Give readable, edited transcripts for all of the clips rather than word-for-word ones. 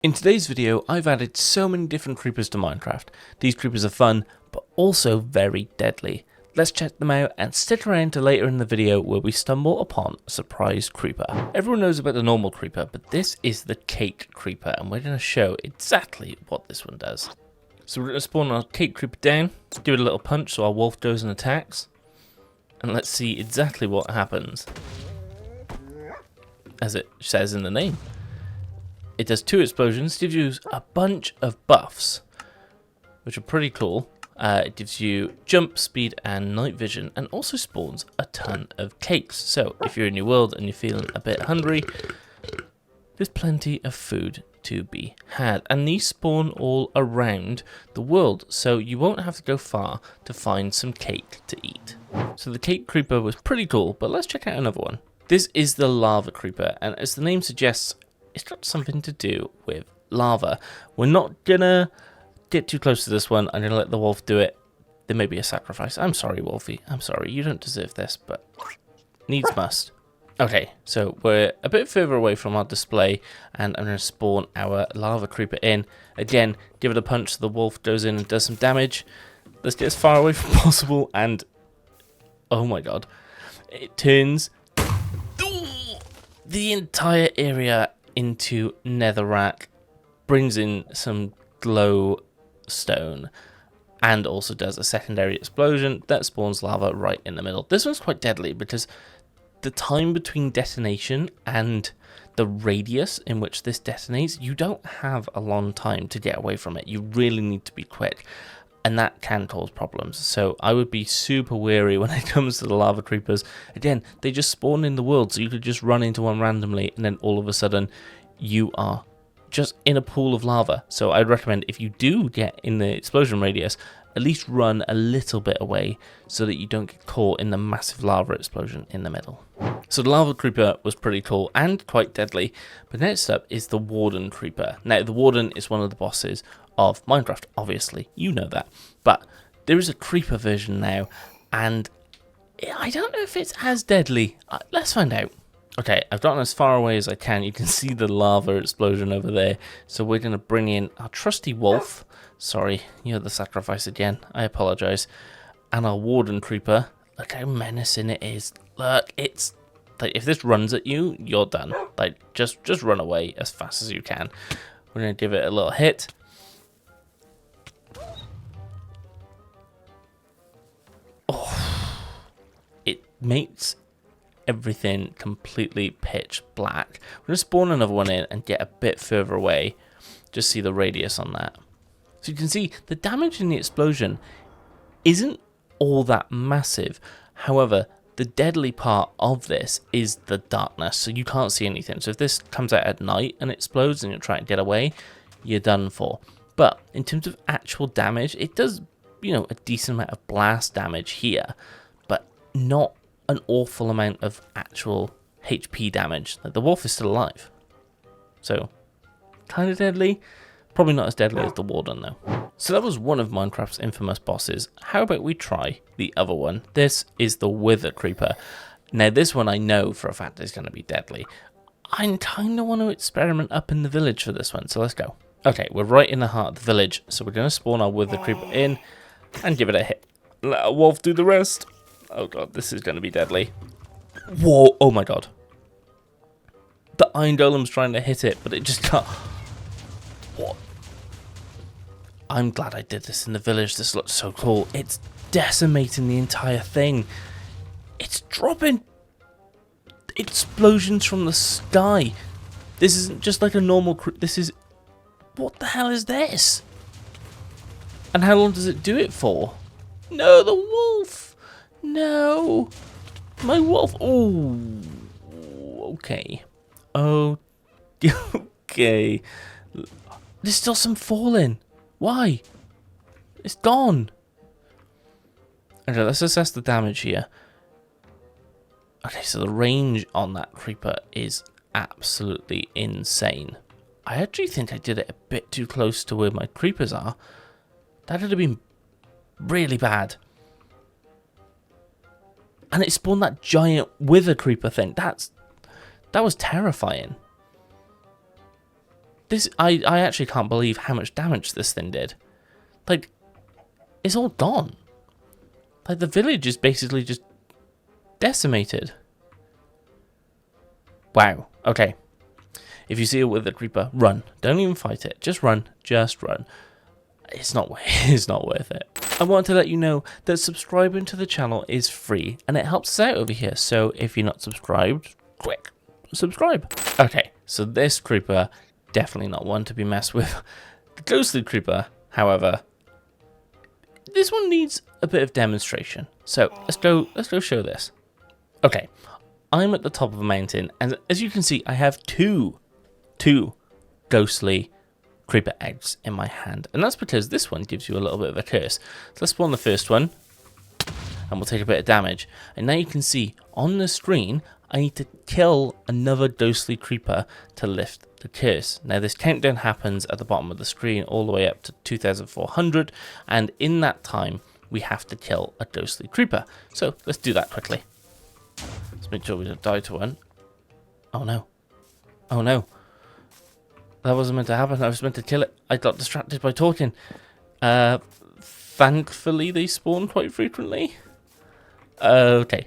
In today's video, I've added so many different creepers to Minecraft. These creepers are fun, but also very deadly. Let's check them out and stick around to later in the video where we stumble upon a surprise creeper. Everyone knows about the normal creeper, but this is the cake creeper, and we're going to show exactly what this one does. So we're going to spawn our cake creeper down, give it a little punch so our wolf goes and attacks, and let's see exactly what happens. As it says in the name. It does 2 explosions, gives you a bunch of buffs, which are pretty cool. It gives you jump, speed, and night vision, and also spawns a ton of cakes. So if you're in your world and you're feeling a bit hungry, there's plenty of food to be had. And these spawn all around the world, so you won't have to go far to find some cake to eat. So the cake creeper was pretty cool, but let's check out another one. This is the lava creeper, and as the name suggests, it's got something to do with lava. We're not gonna get too close to this one. I'm gonna let the wolf do it. There may be a sacrifice. I'm sorry, Wolfie. I'm sorry. You don't deserve this, but needs must. Okay, so we're a bit further away from our display, and I'm gonna spawn our lava creeper in. Again, give it a punch so the wolf goes in and does some damage. Let's get as far away from possible, and oh my god, it turns the entire area into netherrack, brings in some glowstone, and also does a secondary explosion that spawns lava right in the middle. This one's quite deadly because the time between detonation and the radius in which this detonates, you don't have a long time to get away from it. You really need to be quick, and that can cause problems. So I would be super wary when it comes to the lava creepers. Again, they just spawn in the world, so you could just run into one randomly, and then all of a sudden you are just in a pool of lava. So I'd recommend, if you do get in the explosion radius, at least run a little bit away so that you don't get caught in the massive lava explosion in the middle. So the lava creeper was pretty cool and quite deadly, but next up is the warden creeper. Now the warden is one of the bosses of Minecraft, obviously, you know that, but there is a creeper version now, and I don't know if it's as deadly. Let's find out. Okay, I've gotten as far away as I can. You can see the lava explosion over there. So we're going to bring in our trusty wolf. Sorry, you're the sacrifice again. I apologize. And our warden creeper. Look how menacing it is. Look, it's like, if this runs at you, you're done. Like, just run away as fast as you can. We're going to give it a little hit. Oh, it makes everything completely pitch black. We're going to spawn another one in and get a bit further away. Just see the radius on that. So you can see the damage in the explosion isn't all that massive. However, the deadly part of this is the darkness, so you can't see anything. So if this comes out at night and explodes and you're trying to get away, you're done for. But in terms of actual damage, it does, you know, a decent amount of blast damage here, but not an awful amount of actual HP damage. Like, the wolf is still alive, so kind of deadly. Probably not as deadly as the warden though. So that was one of Minecraft's infamous bosses. How about we try the other one? This is the wither creeper. Now this one I know for a fact is going to be deadly. I kind of want to experiment up in the village for this one, so let's go. Okay, we're right in the heart of the village, so we're going to spawn our wither creeper in and give it a hit. Let our wolf do the rest. Oh god, this is going to be deadly. Whoa, oh my god. The iron golem's trying to hit it, but it just can't. What? I'm glad I did this in the village. This looks so cool. It's decimating the entire thing. It's dropping explosions from the sky. This isn't just like a normal this is... What the hell is this? And how long does it do it for? No, the wolf! No, my wolf. Oh, okay. Oh, okay. There's still some falling. Why? It's gone. Okay, let's assess the damage here. Okay, so the range on that creeper is absolutely insane. I actually think I did it a bit too close to where my creepers are. That would have been really bad. And it spawned that giant wither creeper thing. That was terrifying. I actually can't believe how much damage this thing did. Like, it's all gone. Like, the village is basically just decimated. Wow. Okay. If you see it with a creeper, run. Don't even fight it. Just run. Just run. It's not worth it. I want to let you know that subscribing to the channel is free and it helps us out over here. So if you're not subscribed, quick, subscribe. Okay, so this creeper, definitely not one to be messed with. The ghostly creeper, however, this one needs a bit of demonstration. So let's go show this. Okay, I'm at the top of a mountain, and as you can see, I have two ghostly creeper eggs in my hand, and that's because this one gives you a little bit of a curse. So let's spawn the first one, and we'll take a bit of damage. And now you can see on the screen, I need to kill another ghostly creeper to lift the curse. Now this countdown happens at the bottom of the screen all the way up to 2,400, and in that time, we have to kill a ghostly creeper. So let's do that quickly. Let's make sure we don't die to one. Oh no. Oh no. That wasn't meant to happen. I was meant to kill it. I got distracted by talking. Thankfully, they spawn quite frequently. Okay.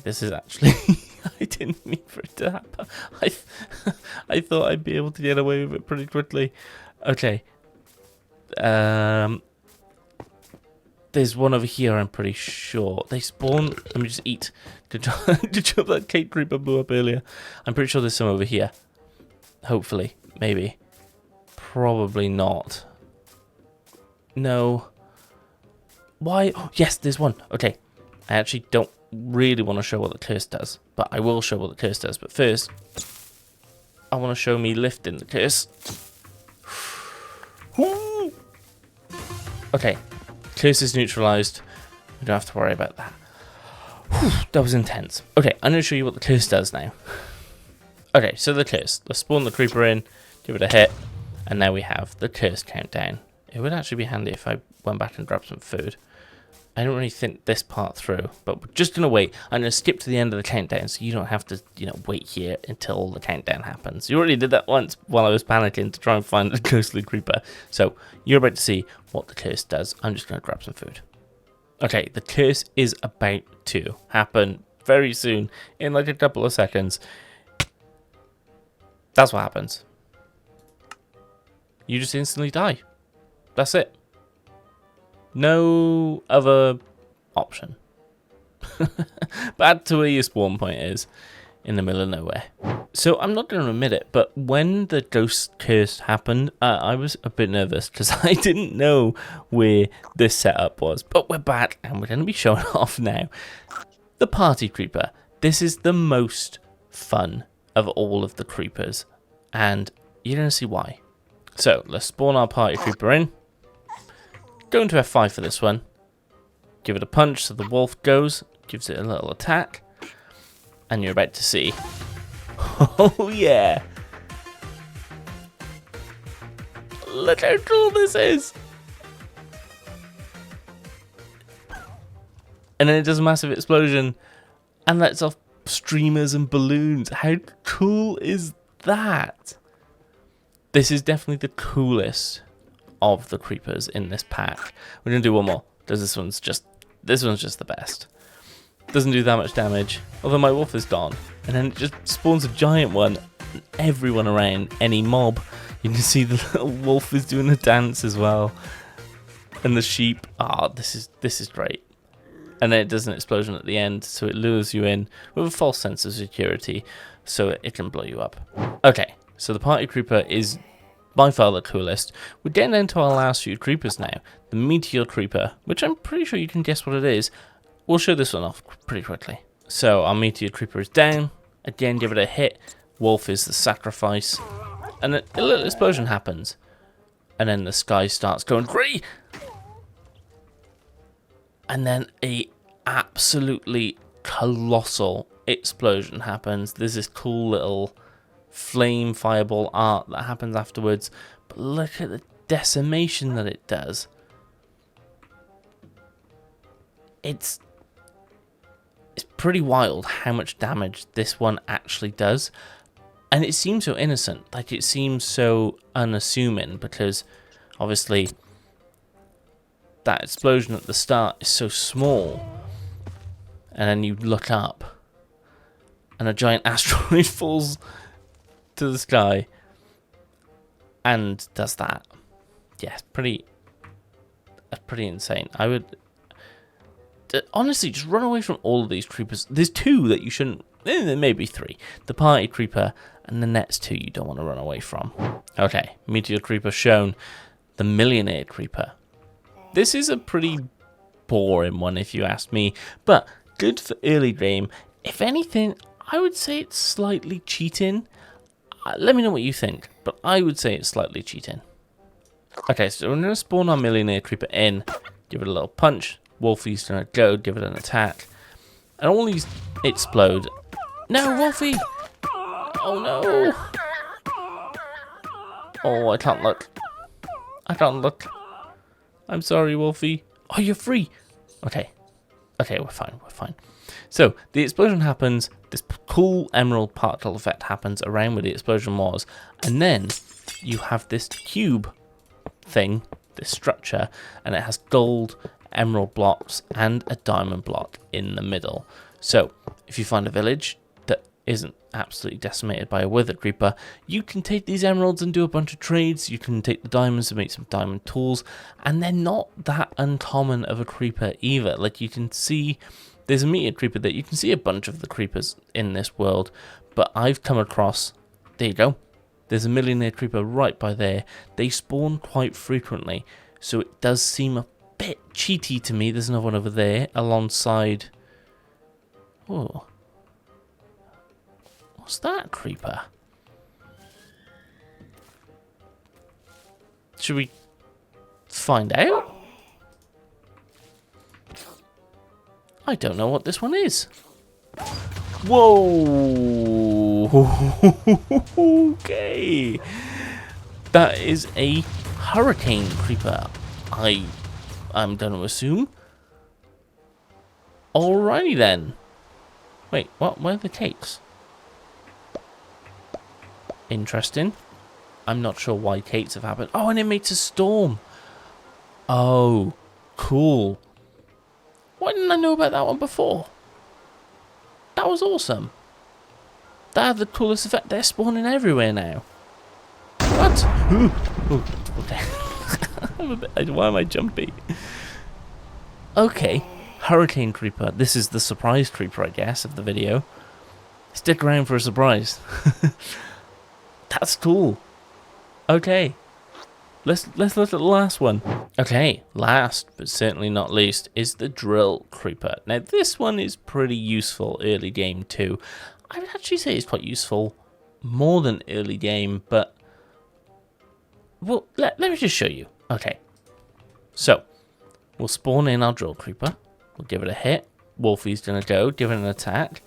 This is actually... I didn't mean for it to happen. I thought I'd be able to get away with it pretty quickly. Okay. There's one over here, I'm pretty sure. They spawn... Let me just eat. Good job that cake creeper blew up earlier. I'm pretty sure there's some over here. Hopefully. Maybe. Probably not. No. Why? Oh, yes, there's one. Okay. I actually don't really want to show what the curse does, but I will show what the curse does. But first, I want to show me lifting the curse. Okay. Curse is neutralized. We don't have to worry about that. That was intense. Okay, I'm going to show you what the curse does now. Okay, so the curse. Let's spawn the creeper in, give it a hit, and now we have the curse countdown. It would actually be handy if I went back and grabbed some food. I don't really think this part through, but we're just going to wait. I'm going to skip to the end of the countdown so you don't have to, wait here until the countdown happens. You already did that once while I was panicking to try and find the ghostly creeper. So you're about to see what the curse does. I'm just going to grab some food. Okay, the curse is about to happen very soon, in like a couple of seconds. That's what happens. You just instantly die. That's it. No other option. Back to where your spawn point is, in the middle of nowhere. So I'm not going to admit it, but when the ghost curse happened, I was a bit nervous because I didn't know where this setup was. But we're back and we're going to be showing off now. The party creeper. This is the most fun of all of the creepers, and you're going to see why. So let's spawn our party creeper in. Go into F5 for this one. Give it a punch so the wolf goes, gives it a little attack, and you're about to see. Oh yeah! Look how cool this is! And then it does a massive explosion and lets off streamers and balloons. How cool is that? This is definitely the coolest of the creepers in this pack. We're gonna do one more, because this one's just the best. Doesn't do that much damage, although my wolf is gone. And then it just spawns a giant one. Everyone around, any mob, you can see the little wolf is doing a dance as well. And the sheep. This is great. And then it does an explosion at the end, so it lures you in with a false sense of security, so it can blow you up. Okay, so the party creeper is by far the coolest. We're getting into our last few creepers now. The meteor creeper, which I'm pretty sure you can guess what it is. We'll show this one off pretty quickly. So our meteor creeper is down. Again, give it a hit. Wolf is the sacrifice. And a little explosion happens. And then the sky starts going grey. And then a absolutely colossal explosion happens. There's this cool little flame fireball art that happens afterwards. But look at the decimation that it does. It's pretty wild how much damage this one actually does. And it seems so innocent, like it seems so unassuming, because obviously that explosion at the start is so small, and then you look up and a giant asteroid falls to the sky and does that. Yeah, that's pretty insane. I would honestly just run away from all of these creepers. There's two that you shouldn't, there may be three. The party creeper and the next two you don't want to run away from. Okay, meteor creeper shown. The millionaire creeper. This is a pretty boring one if you ask me, but good for early game. If anything, I would say it's slightly cheating. Let me know what you think, but I would say it's slightly cheating. Okay, so we're going to spawn our millionaire creeper in, give it a little punch. Wolfie's going to go, give it an attack, and all these explode. No, Wolfie! Oh no! Oh, I can't look. I can't look. I'm sorry, Wolfie. Oh, you're free. Okay. Okay, we're fine. We're fine. So, the explosion happens. This cool emerald particle effect happens around where the explosion was. And then you have this cube thing, this structure, and it has gold, emerald blocks, and a diamond block in the middle. So, if you find a village that isn't absolutely decimated by a wither creeper, you can take these emeralds and do a bunch of trades. You can take the diamonds and make some diamond tools, and they're not that uncommon of a creeper either. Like, you can see there's a meteor creeper that you can see a bunch of the creepers in this world, but I've come across, there you go, there's a millionaire creeper right by there. They spawn quite frequently, so it does seem a bit cheaty to me. There's another one over there alongside. Oh, what's that creeper? Should we find out? I don't know what this one is. Whoa! Okay. That is a hurricane creeper, I'm going to assume. Alrighty then. Wait, what? Where are the cakes? Interesting. I'm not sure why cakes have happened. Oh, and it makes a storm. Oh, cool. Why didn't I know about that one before? That was awesome. That had the coolest effect. They're spawning everywhere now. What? Ooh, okay. Why am I jumpy? Okay. Hurricane creeper. This is the surprise creeper, I guess, of the video. Stick around for a surprise. That's cool. Okay. Let's look at the last one. Okay, last but certainly not least is the drill creeper. Now this one is pretty useful early game too. I would actually say it's quite useful more than early game, but well, let me just show you. Okay, so we'll spawn in our drill creeper. We'll give it a hit. Wolfie's gonna go, give it an attack.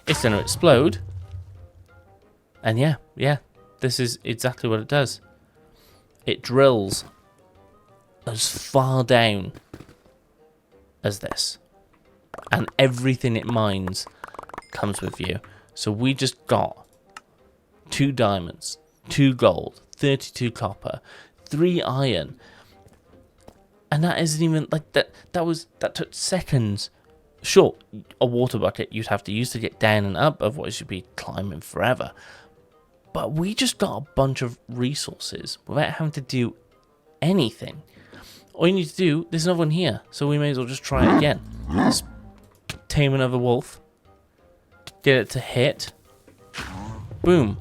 It's gonna explode. And yeah, this is exactly what it does. It drills as far down as this. And everything it mines comes with you. So we just got 2 diamonds, 2 gold, 32 copper, 3 iron. And that isn't even like that took seconds. Sure, a water bucket you'd have to use to get down and up, otherwise you'd be climbing forever. But we just got a bunch of resources without having to do anything. All you need to do, there's another one here, so we may as well just try it again. Let's tame another wolf. Get it to hit. Boom.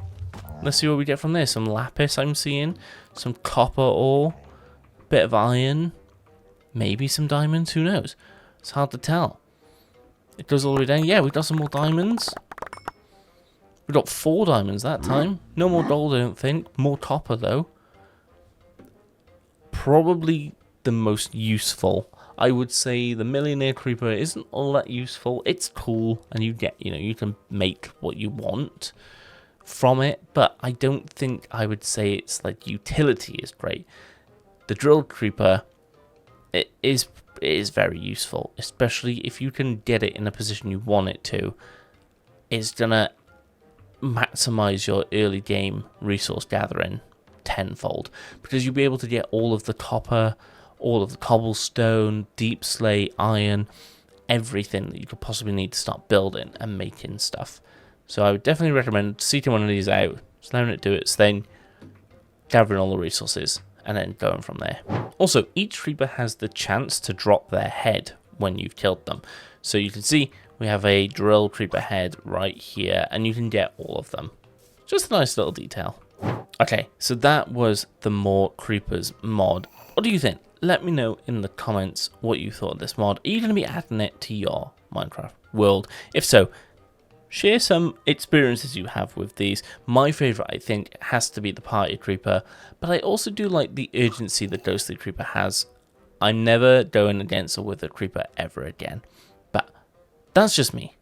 Let's see what we get from there. Some lapis I'm seeing. Some copper ore. Bit of iron. Maybe some diamonds, who knows? It's hard to tell. It goes all the way down. Yeah, we got some more diamonds. We got 4 diamonds that time. No more gold, I don't think. More copper, though. Probably the most useful. I would say the millionaire creeper isn't all that useful. It's cool, and you get, you can make what you want from it. But I don't think I would say its like utility is great. The drill creeper, it is very useful, especially if you can get it in a position you want it to. It's gonna maximize your early game resource gathering tenfold, because you'll be able to get all of the copper, all of the cobblestone, deep slate, iron, everything that you could possibly need to start building and making stuff. So I would definitely recommend seeking one of these out, just letting it do its thing, gathering all the resources, and then going from there. Also, each creeper has the chance to drop their head when you've killed them. So you can see we have a drill creeper head right here, and you can get all of them. Just a nice little detail. Okay, so that was the More Creepers mod. What do you think? Let me know in the comments what you thought of this mod. Are you going to be adding it to your Minecraft world? If so, share some experiences you have with these. My favourite, I think, has to be the Party Creeper, but I also do like the urgency the Ghostly Creeper has. I'm never going against a Withered Creeper ever again, but that's just me.